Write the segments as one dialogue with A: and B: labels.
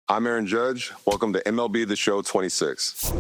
A: I'm Aaron Judge. Welcome to MLB The Show 26.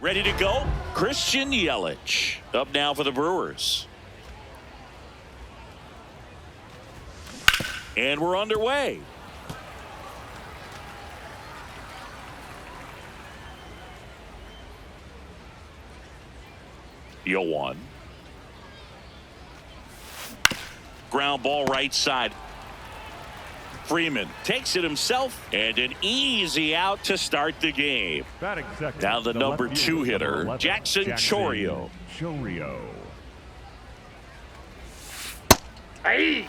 B: Ready to go? Christian Yelich up now for the Brewers. And we're underway. Yoan. Ground ball right side. Freeman takes it himself, and an easy out to start the game. Now the number 2 hitter, Jackson Chourio. Hey!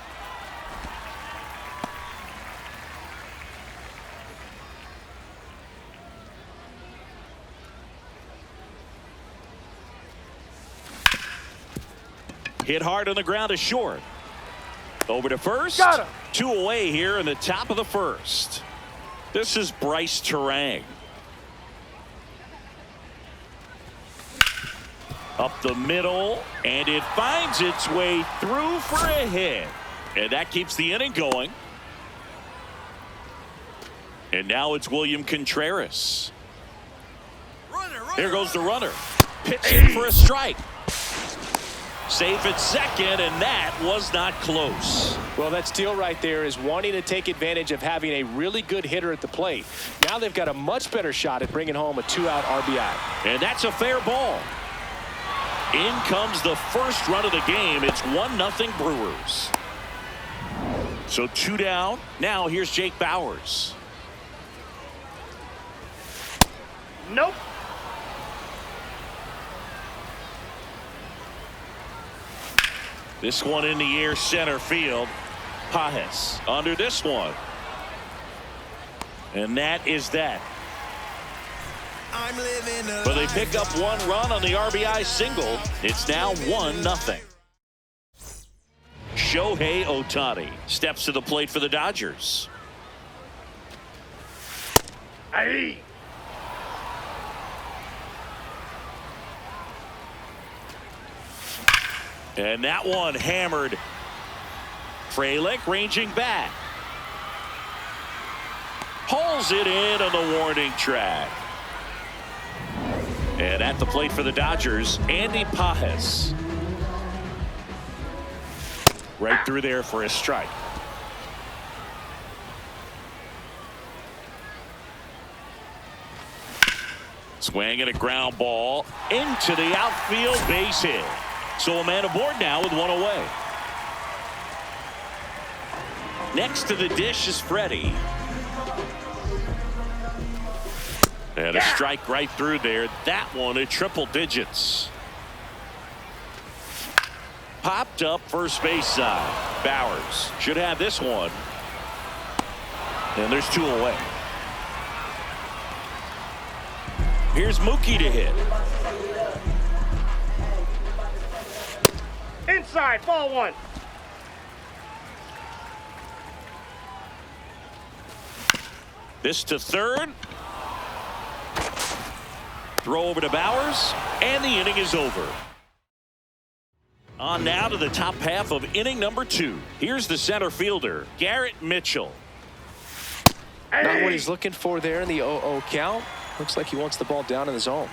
B: Hit hard on the ground to short. Over to first. Got him. 2 away here in the top of the first. This is Bryce Turang. Up the middle, and it finds its way through for a hit. And that keeps the inning going. And now it's William Contreras. Here goes the runner. Pitching for a strike. Safe at second, and that was not close.
C: Well, that steal right there is wanting to take advantage of having a really good hitter at the plate. Now they've got a much better shot at bringing home a 2-out RBI.
B: And that's a fair ball. In comes the first run of the game. It's 1-0 Brewers. So 2 down. Now here's Jake Bauers. Nope. This one in the air, center field. Pages under this one. And that is that. But they pick up 1 run on the RBI single. It's now 1-0. Shohei Ohtani steps to the plate for the Dodgers. Hey. And that one hammered. Frelick ranging back. Pulls it in on the warning track. And at the plate for the Dodgers, Andy Pages. Right through there for a strike. Swing and a ground ball into the outfield, base hit. So a man aboard now with 1 away. Next to the dish is Freddie. And a strike right through there. That one at triple digits. Popped up first base side. Bowers should have this one. And there's 2 away. Here's Mookie to hit.
D: Inside, ball 1.
B: This to third. Throw over to Bowers. And the inning is over. On now to the top half of inning number 2. Here's the center fielder, Garrett Mitchell.
C: Not what he's looking for there in the 0-0 count. Looks like he wants the ball down in the zone.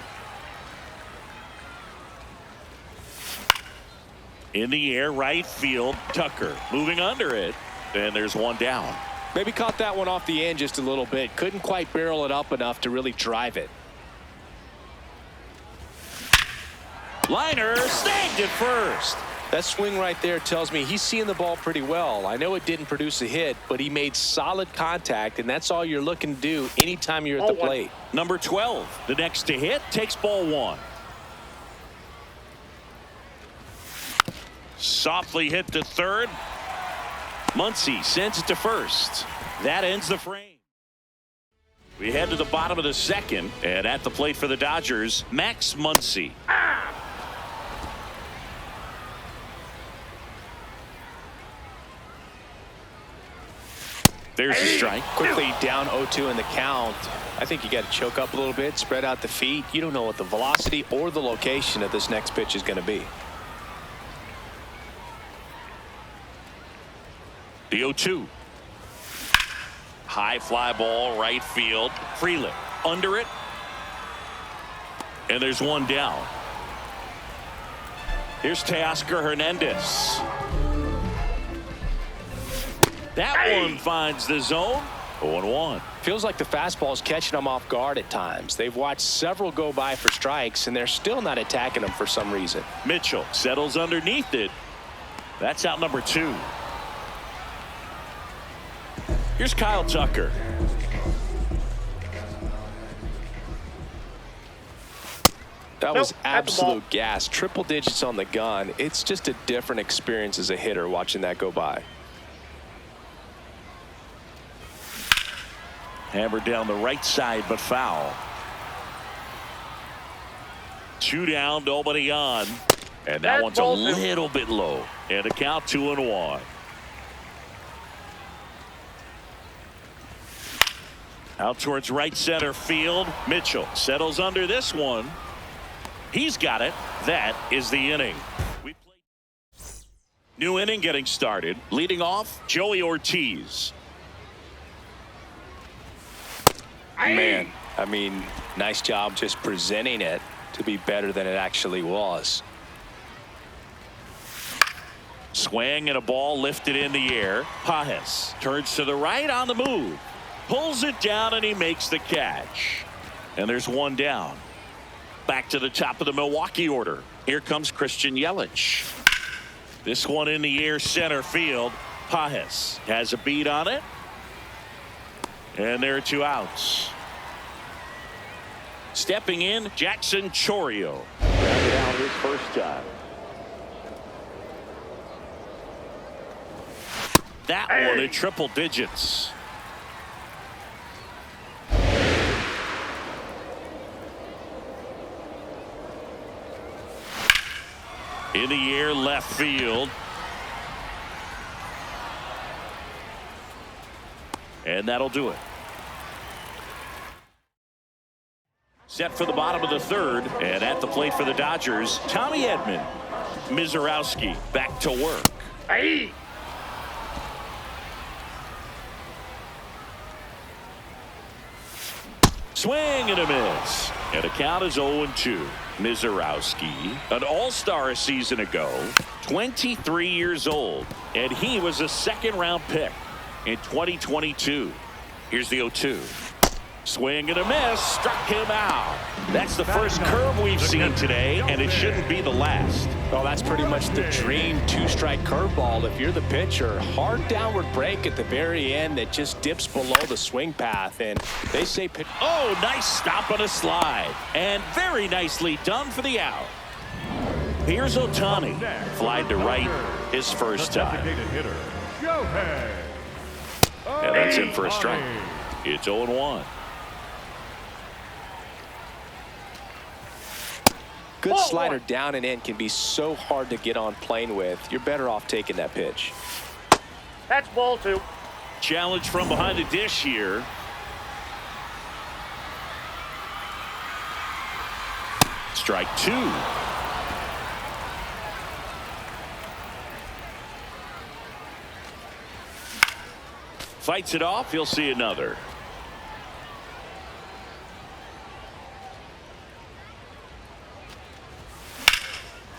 B: In the air, right field, Tucker moving under it. And there's one down.
C: Maybe caught that one off the end just a little bit. Couldn't quite barrel it up enough to really drive it.
B: Liner snagged at first.
C: That swing right there tells me he's seeing the ball pretty well. I know it didn't produce a hit, but he made solid contact, and that's all you're looking to do anytime you're at the plate.
B: Number 12, the next to hit, takes ball 1. Softly hit to third. Muncy sends it to first. That ends the frame. We head to the bottom of the second, and at the plate for the Dodgers, Max Muncy. There's a strike.
C: Quickly down 0-2 in the count. I think you got to choke up a little bit, spread out the feet. You don't know what the velocity or the location of this next pitch is going to be.
B: The 0-2. High fly ball, right field. Freeland under it. And there's one down. Here's Teoscar Hernandez. That one finds the zone. 0-1.
C: Feels like the fastball is catching them off guard at times. They've watched several go by for strikes, and they're still not attacking them for some reason.
B: Mitchell settles underneath it. That's out number 2. Here's Kyle Tucker.
C: That was absolute gas. Triple digits on the gun. It's just a different experience as a hitter watching that go by.
B: Hammered down the right side, but foul. 2 down, nobody on. And that one's a little bit low. And a count 2-1. Out towards right center field. Mitchell settles under this one. He's got it. That is the inning. New inning getting started. Leading off, Joey Ortiz.
C: Man, I mean, nice job just presenting it to be better than it actually was.
B: Swing and a ball lifted in the air. Pages turns to the right on the move. Pulls it down and he makes the catch. And there's one down. Back to the top of the Milwaukee order. Here comes Christian Yelich. This one in the air center field. Pages has a beat on it. And there are 2 outs. Stepping in, Jackson Chourio. Grounded out his first time. That one at triple digits. In the air, left field. And that'll do it. Set for the bottom of the third. And at the plate for the Dodgers, Tommy Edman. Mizorowski back to work.
D: Hey.
B: Swing and a miss. And the count is 0-2. Mizorowski, an all-star a season ago, 23 years old, and he was a second-round pick in 2022. Here's the 0-2. Swing and a miss, struck him out. That's the first curve we've seen today, and it shouldn't be the last.
C: Well, that's pretty much the dream two-strike curveball. If you're the pitcher, hard downward break at the very end that just dips below the swing path, and they say pitch.
B: Oh, nice stop on a slide, and very nicely done for the out. Here's Ohtani, flied to right his first time. And that's in for a strike. It's 0-1.
C: Good slider down and in can be so hard to get on plane with. You're better off taking that pitch.
D: That's ball 2.
B: Challenge from behind the dish here. Strike 2. Fights it off. He'll see another.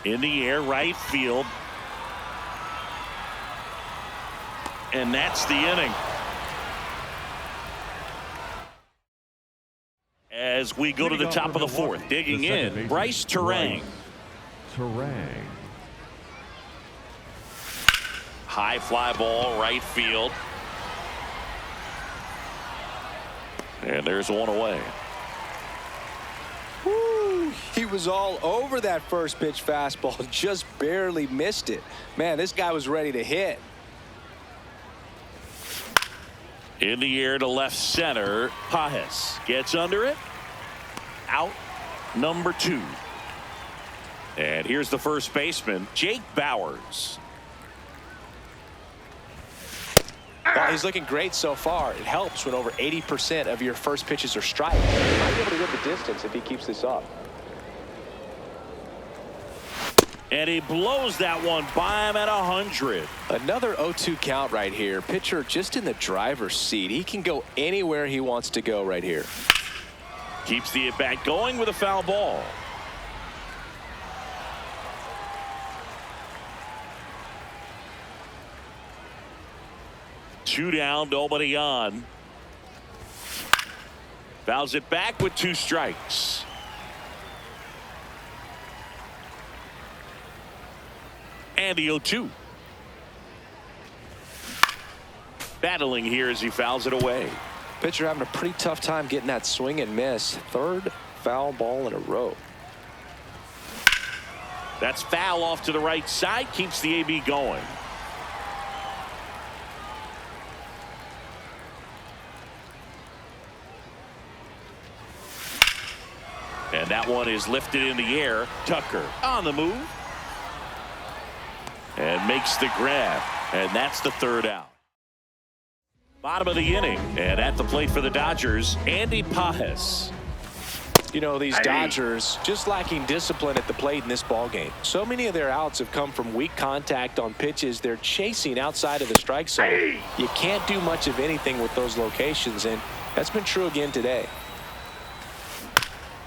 B: In the air, right field. And that's the inning. As we go to the top of the fourth, digging in, Bryce Turang. High fly ball, right field. And there's one away.
C: Woo, he was all over that first pitch fastball, just barely missed it. Man, this guy was ready to hit.
B: In the air to left center, Pages gets under it. Out number 2. And here's the first baseman, Jake Bauers.
C: Well, he's looking great so far. It helps when over 80% of your first pitches are strike. He might be able to get the distance if he keeps this up.
B: And he blows that one by him at 100.
C: Another 0-2 count right here. Pitcher just in the driver's seat. He can go anywhere he wants to go right here.
B: Keeps the at-bat going with a foul ball. Two down, nobody on. Fouls it back with 2 strikes. And the 0-2. Battling here as he fouls it away.
C: Pitcher having a pretty tough time getting that swing and miss. Third foul ball in a row.
B: That's foul off to the right side. Keeps the AB going. And that one is lifted in the air. Tucker on the move. And makes the grab. And that's the third out. Bottom of the inning. And at the plate for the Dodgers, Andy Pages.
C: You know, these Dodgers just lacking discipline at the plate in this ballgame. So many of their outs have come from weak contact on pitches they're chasing outside of the strike zone. You can't do much of anything with those locations, and that's been true again today.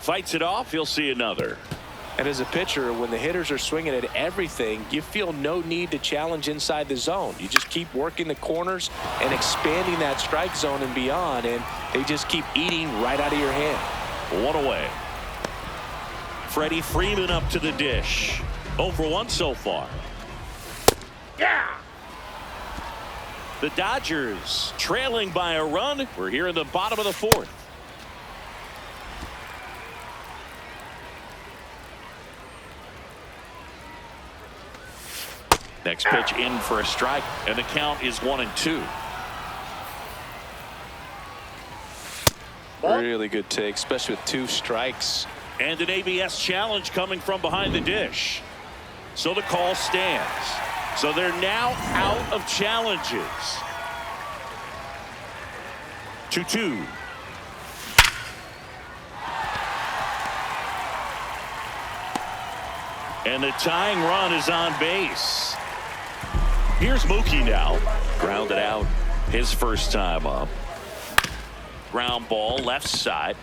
B: Fights it off. He'll see another.
C: And as a pitcher, when the hitters are swinging at everything, you feel no need to challenge inside the zone. You just keep working the corners and expanding that strike zone and beyond, and they just keep eating right out of your hand.
B: One away. Freddie Freeman up to the dish. 0 for 1 so far.
D: Yeah.
B: The Dodgers trailing by a run. We're here in the bottom of the fourth. Next pitch in for a strike, and the count is 1-2.
C: Really good take, especially with 2 strikes.
B: And an ABS challenge coming from behind the dish. So the call stands. So they're now out of challenges. 2-2. And the tying run is on base. Here's Mookie now. Grounded out his first time up. Ground ball left side.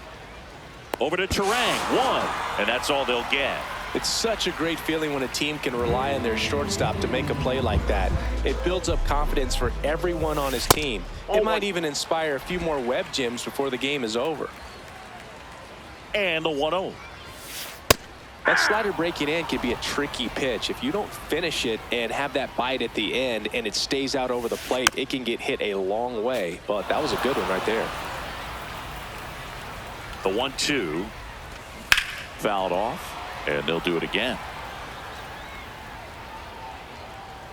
B: Over to Turang. 1. And that's all they'll get.
C: It's such a great feeling when a team can rely on their shortstop to make a play like that. It builds up confidence for everyone on his team. It might even inspire a few more web gems before the game is over.
B: And the 1-0.
C: That slider breaking in can be a tricky pitch. If you don't finish it and have that bite at the end and it stays out over the plate, it can get hit a long way. But that was a good one right there.
B: The 1-2 fouled off, and they'll do it again.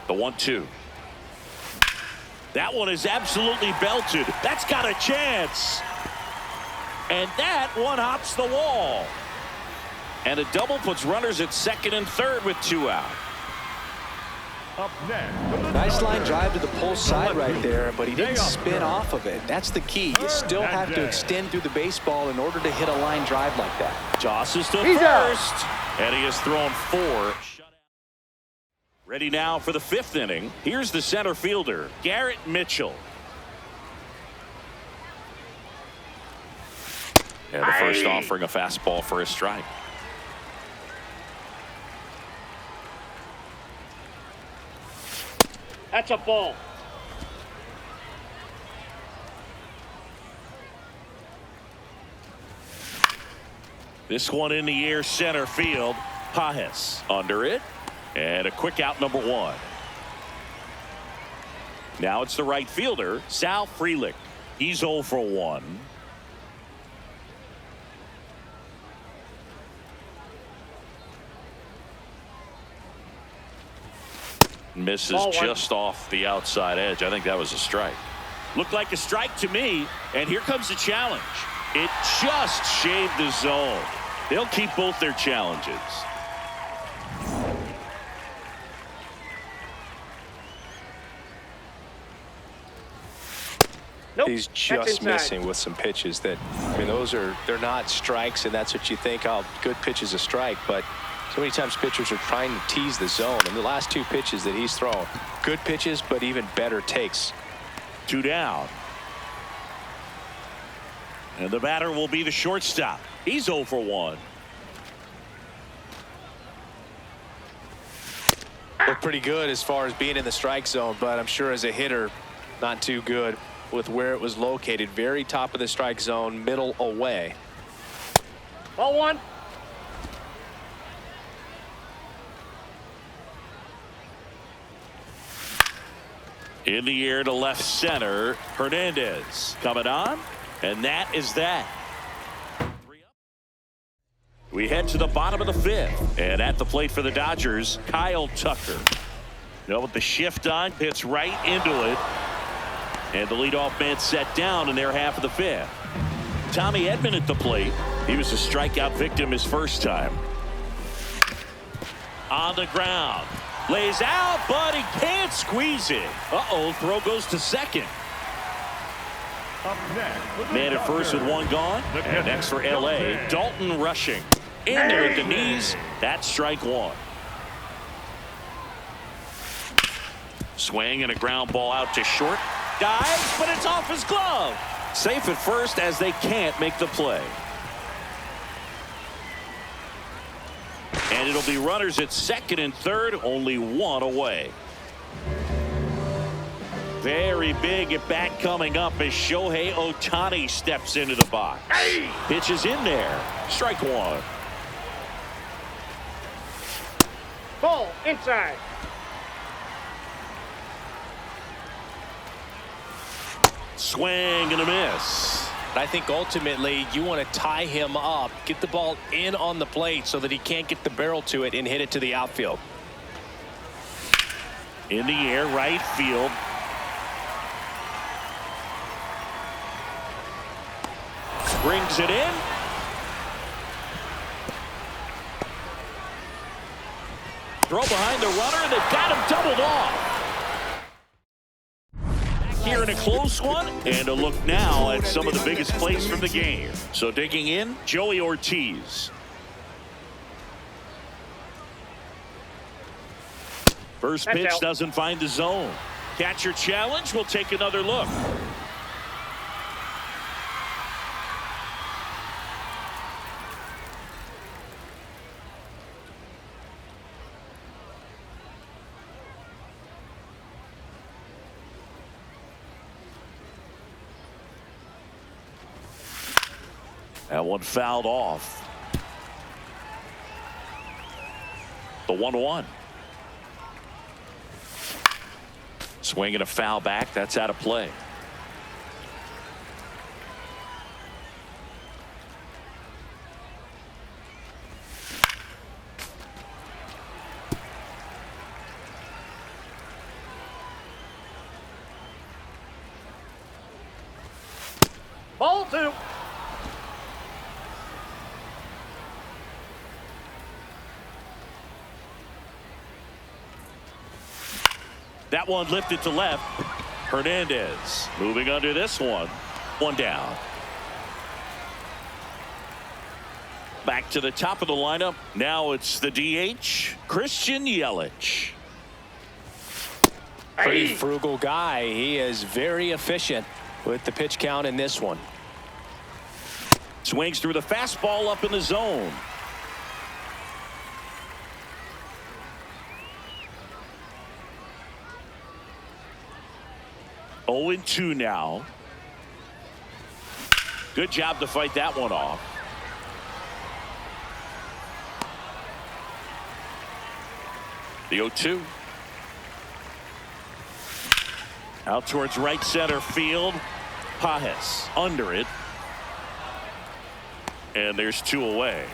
B: The 1-2. That one is absolutely belted. That's got a chance. And that one hops the wall. And a double puts runners at second and third with 2 out.
E: Up next,
C: Nice line drive to the pull side right there, but he didn't spin off of it. That's the key. You still have to extend through the baseball in order to hit a line drive like that.
B: Tosses to
D: He's
B: first. And he has thrown 4. Ready now for the 5th inning. Here's the center fielder, Garrett Mitchell. And the first offering a fastball for a strike.
D: That's a ball.
B: This one in the air, center field. Pajes under it. And a quick out, number 1. Now it's the right fielder, Sal Frelick. He's 0 for 1. Misses just off the outside edge. I think that was a strike. Looked like a strike to me. And here comes the challenge. It just shaved the zone. They'll keep both their challenges.
D: Nope.
C: He's just missing with some pitches that, I mean, they're not strikes, and that's what you think, oh, good pitch is a strike. But so many times pitchers are trying to tease the zone, and the last 2 pitches that he's thrown, good pitches, but even better takes.
B: 2 down. And the batter will be the shortstop. He's 0 for 1.
C: Looked pretty good as far as being in the strike zone, but I'm sure as a hitter, not too good with where it was located. Very top of the strike zone, middle away.
D: Ball 1.
B: In the air to left center, Hernandez coming on, and that is that. We head to the bottom of the 5th, and at the plate for the Dodgers, Kyle Tucker. With the shift on, hits right into it, and the leadoff man set down in their half of the 5th. Tommy Edman at the plate. He was a strikeout victim his first time. On the ground. Lays out, but he can't squeeze it. Throw goes to second.
E: Up next,
B: Man at first with 1 gone. And next for LA, Dalton Rushing. In there at the knees. That's strike 1. Swing and a ground ball out to short. Dives, but it's off his glove. Safe at first as they can't make the play. And it'll be runners at second and third, only 1 away. Very big at bat coming up as Shohei Ohtani steps into the box. Pitch is in there. Strike 1.
D: Ball inside.
B: Swing and a miss.
C: I think ultimately you want to tie him up, get the ball in on the plate so that he can't get the barrel to it and hit it to the outfield.
B: In the air, right field. Brings it in. Throw behind the runner, and they've got him doubled off. Here in a close one, and a look now at some of the biggest plays from the game. So digging in, Joey Ortiz. First pitch doesn't find the zone. Catcher challenge, we'll take another look. That one fouled off. The 1-1. Swing and a foul back. That's out of play.
D: Ball 2.
B: That one lifted to left. Hernandez moving under this one. One down. Back to the top of the lineup. Now it's the DH, Christian Yelich.
C: Pretty frugal guy. He is very efficient with the pitch count in this one.
B: Swings through the fastball up in the zone. Oh, 0-2 now. Good job to fight that one off. The 0-2. Out towards right center field. Pages under it. And there's 2 away.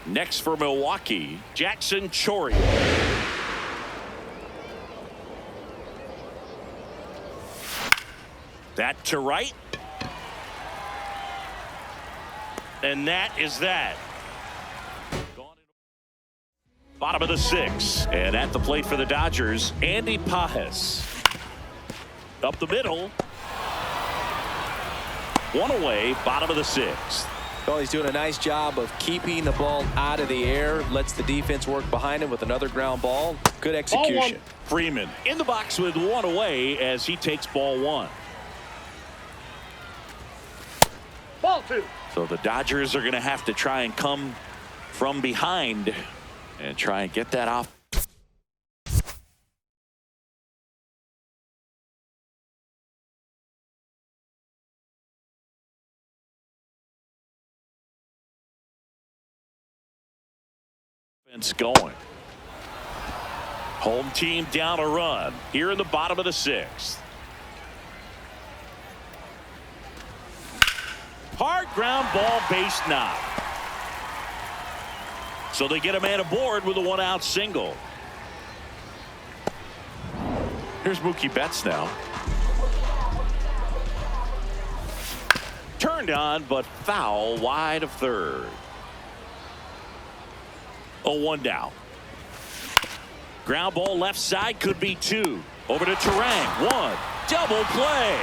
B: Next for Milwaukee, Jackson Chourio. That to right. And that is that. Bottom of the 6th. And at the plate for the Dodgers, Andy Pages. Up the middle. One away, bottom of the 6th.
C: Well, he's doing a nice job of keeping the ball out of the air. Lets the defense work behind him with another ground ball. Good execution.
B: Freeman in the box with 1 away as he takes ball 1.
D: Ball 2.
B: So the Dodgers are going to have to try and come from behind and try and get that off. Going. Home team down a run here in the bottom of the 6th. Hard ground ball, base knock. So they get a man aboard with a 1-out single. Here's Mookie Betts now. Turned on, but foul wide of third. 0-1 down. Ground ball left side, could be 2. Over to Turang. 1. Double play.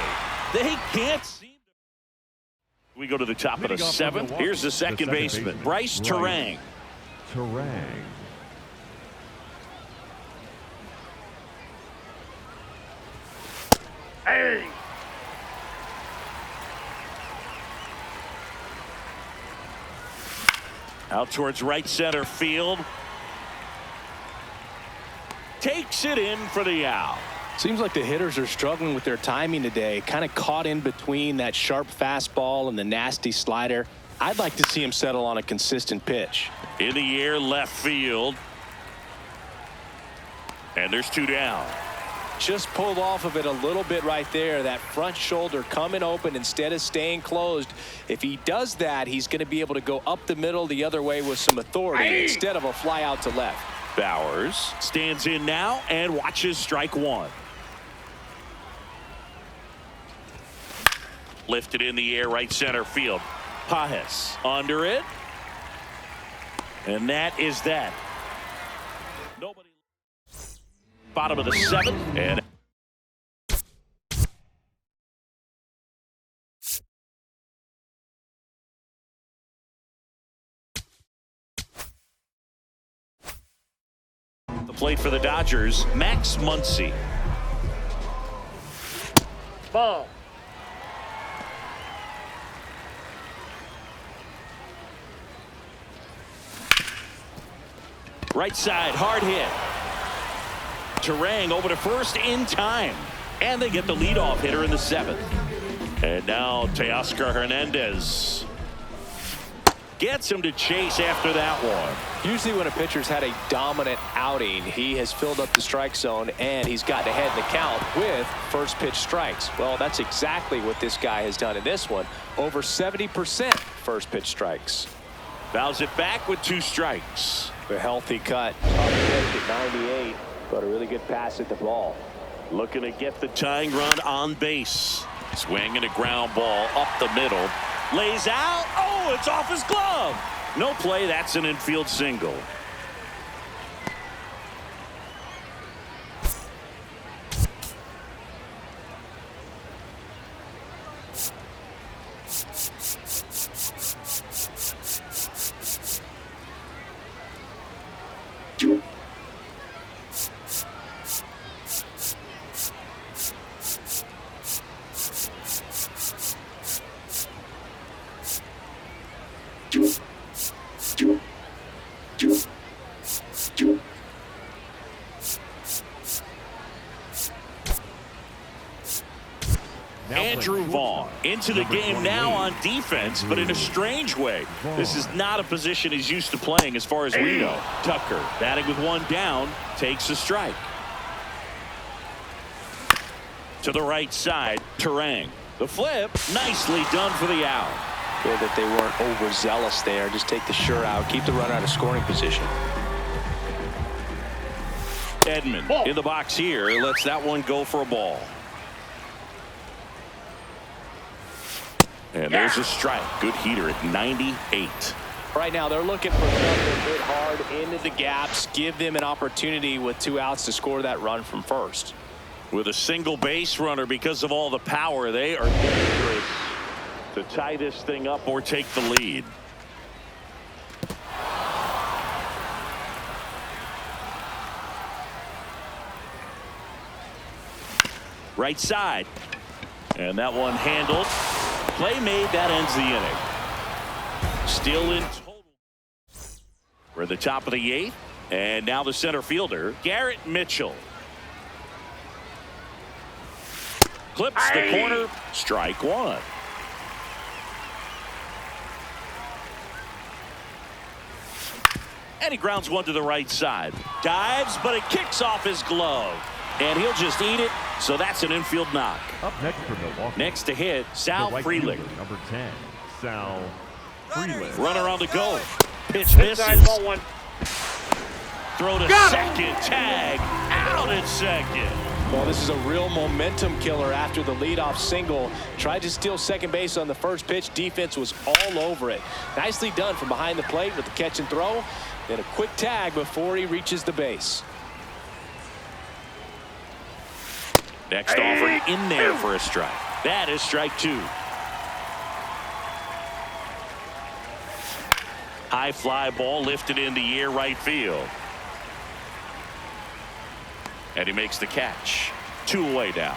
B: They can't seem to. We go to the top of the 7th. Here's the second baseman, Bryce Turang.
E: Turang.
D: Hey.
B: Out towards right center field. Takes it in for the out.
C: Seems like the hitters are struggling with their timing today. Kind of caught in between that sharp fastball and the nasty slider. I'd like to see him settle on a consistent pitch.
B: In the air, left field. And there's 2 down.
C: Just pulled off of it a little bit right there. That front shoulder coming open instead of staying closed. If he does that, he's going to be able to go up the middle the other way with some authority instead of a fly out to left.
B: Bowers stands in now and watches strike 1. Lifted in the air, right center field. Pages under it. And that is that. Nobody. Bottom of the 7th. And the plate for the Dodgers, Max Muncy.
D: Ball.
B: Right side, hard hit. Turang over to first in time. And they get the leadoff hitter in the 7th. And now Teoscar Hernandez gets him to chase after that one.
C: Usually when a pitcher's had a dominant outing, he has filled up the strike zone and he's gotten ahead in the count with first pitch strikes. Well, that's exactly what this guy has done in this one. Over 70% first pitch strikes.
B: Fouls it back with 2 strikes.
C: A healthy cut. At 98, but a really good pass at the ball.
B: Looking to get the tying run on base. Swinging a ground ball up the middle. Lays out. Oh, it's off his glove. No play. That's an infield single. Andrew Vaughn into the game now on defense, but in a strange way. This is not a position he's used to playing as far as we know. Tucker batting with 1 down, takes a strike. To the right side, Turang. The flip, nicely done for the out.
C: Good that they weren't overzealous there. Just take the sure out, keep the runner out of scoring position.
B: Edman in the box here, lets that one go for a ball. And there's a strike. Good heater at 98.
C: Right now, they're looking for something to hit hard into the gaps, give them an opportunity with 2 outs to score that run from first.
B: With a single base runner, because of all the power, they are dangerous to tie this thing up or take the lead. Right side. And that one handled. Play made, that ends the inning. Still in total. We're at the top of the 8th. And now the center fielder, Garrett Mitchell. Clips the corner. Strike 1. And he grounds one to the right side. Dives, but it kicks off his glove. And he'll just eat it. So that's an infield knock.
E: Up next for Milwaukee.
B: Next to hit, Sal
E: the right
B: Frelick.
E: fielder, number 10, Sal Frelick.
B: Runner on the go. Pitch misses.
D: Ball 1.
B: Throw to second. Tag. Out at second.
C: Well, this is a real momentum killer after the leadoff single. Tried to steal second base on the first pitch. Defense was all over it. Nicely done from behind the plate with the catch and throw. Then a quick tag before he reaches the base.
B: Next offering in there for a strike. That is strike 2. High fly ball lifted in the air right field. And he makes the catch. 2 away now.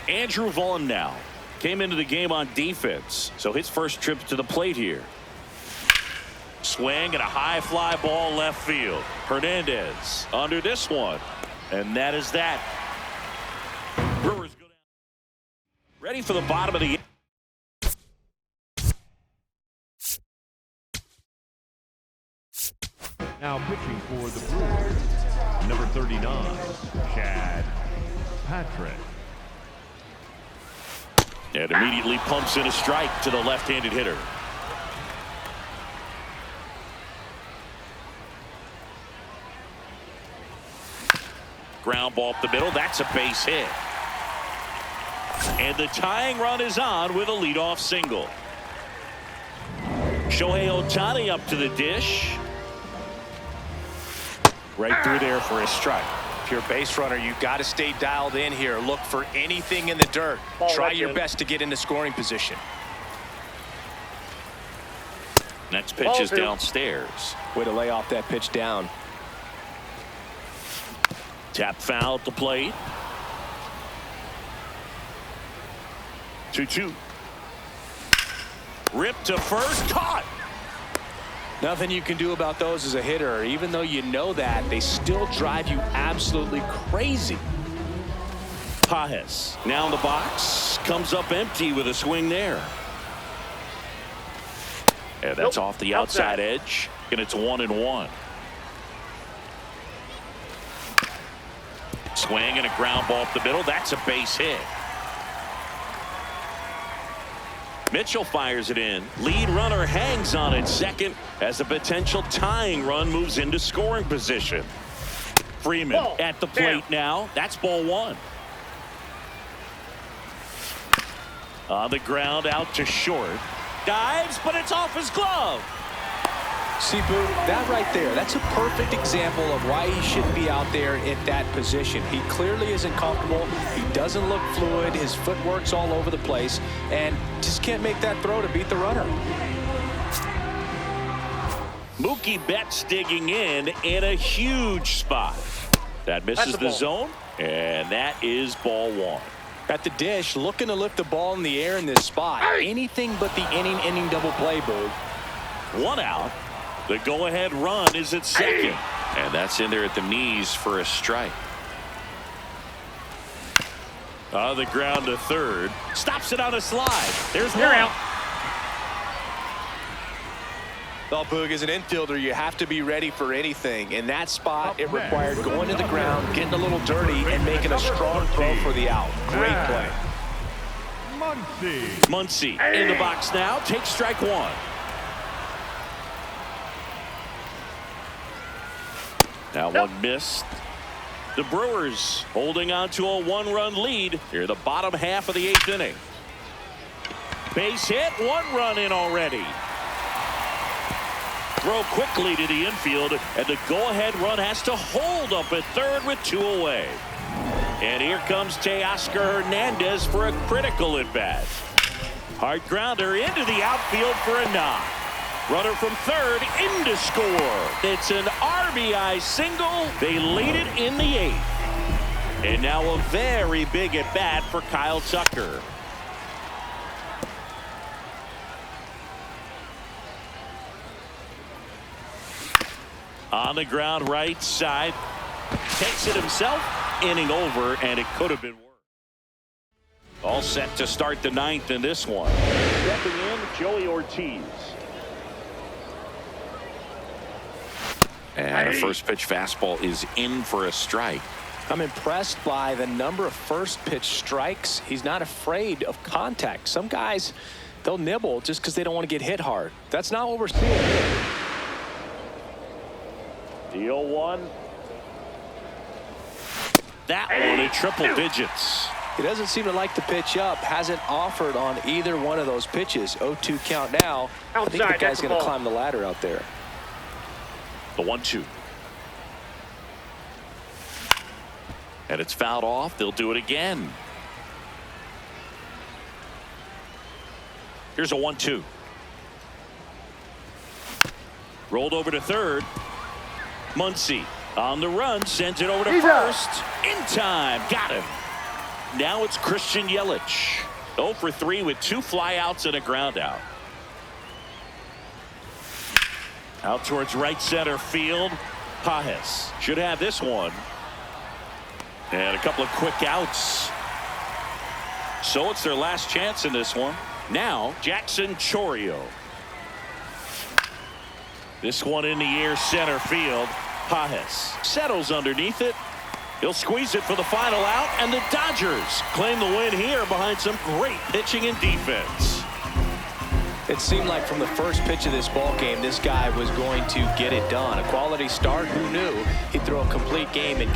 B: Andrew Vaughn now came into the game on defense. So his first trip to the plate here. Swing and a high fly ball left field. Hernandez under this one. And that is that. Brewers go down. Ready for the bottom of the.
E: Now pitching for the Brewers, number 39, Chad Patrick.
B: And immediately pumps in a strike to the left-handed hitter. Ground ball up the middle. That's a base hit. And the tying run is on with a leadoff single. Shohei Ohtani up to the dish. Right through there for a strike.
C: If you're a base runner, you got to stay dialed in here. Look for anything in the dirt. Try your best to get into scoring position.
B: Next pitch is downstairs.
C: Way to lay off that pitch down.
B: Tap foul at the plate. 2-2. Rip to first. Caught.
C: Nothing you can do about those as a hitter. Even though you know that, they still drive you absolutely crazy.
B: Pages now in the box, comes up empty with a swing there. And that's off the outside edge, and it's 1-1. Swing and a ground ball up the middle. That's a base hit. Mitchell fires it in. Lead runner hangs on at second as a potential tying run moves into scoring position. Freeman at the plate now. That's ball one. On the ground out to short. Dives, but it's off his glove.
C: See, Boo, that right there, that's a perfect example of why he shouldn't be out there at that position. He clearly isn't comfortable. He doesn't look fluid. His footwork's all over the place, and just can't make that throw to beat the runner.
B: Mookie Betts digging in a huge spot. That misses the zone, and that is ball one.
C: At the dish, looking to lift the ball in the air in this spot. Anything but the inning double play, Boo.
B: One out. The go-ahead run is at second. And that's in there at the knees for a strike. On the ground to third. Stops it on a slide. There's one out.
C: Well, Boog, as an infielder, you have to be ready for anything. In that spot, it required going to the ground, getting a little dirty, and making a strong throw for the out. Great play.
E: Muncy
B: in the box now. Takes strike one. Now one missed. The Brewers holding on to a one-run lead here, the bottom half of the eighth inning. Base hit, one run in already. Throw quickly to the infield, and the go-ahead run has to hold up at third with two away. And here comes Teoscar Hernandez for a critical at-bat. Hard grounder into the outfield for a knock. Runner from third in to score. It's an RBI single. They lead it in the eighth. And now a very big at-bat for Kyle Tucker. On the ground right side. Takes it himself. Inning over, and it could have been worse. All set to start the ninth in this one.
E: stepping in, Joey Ortiz.
B: And a first pitch fastball is in for a strike.
C: I'm impressed by the number of first pitch strikes. He's not afraid of contact. Some guys, they'll nibble just because they don't want to get hit hard. That's not what we're seeing here.
E: Deal one.
B: That one in triple digits.
C: He doesn't seem to like the pitch up. Hasn't offered on either one of those pitches. 0-2 count now. I think the guy's going to climb the ladder out there.
B: The 1-2. And it's fouled off. They'll do it again. Here's a 1-2. Rolled over to third. Muncy on the run, sends it over to first. In time. Got him. Now it's Christian Yelich. 0 for 3 with 2 flyouts and a ground out. Out towards right center field. Pages should have this one. And a couple of quick outs. So it's their last chance in this one. Now Jackson Chourio. This one in the air center field. Pages settles underneath it. He'll squeeze it for the final out, and the Dodgers claim the win here behind some great pitching and defense.
C: It seemed like from the first pitch of this ball game, this guy was going to get it done. A quality start. Who knew he'd throw a complete game and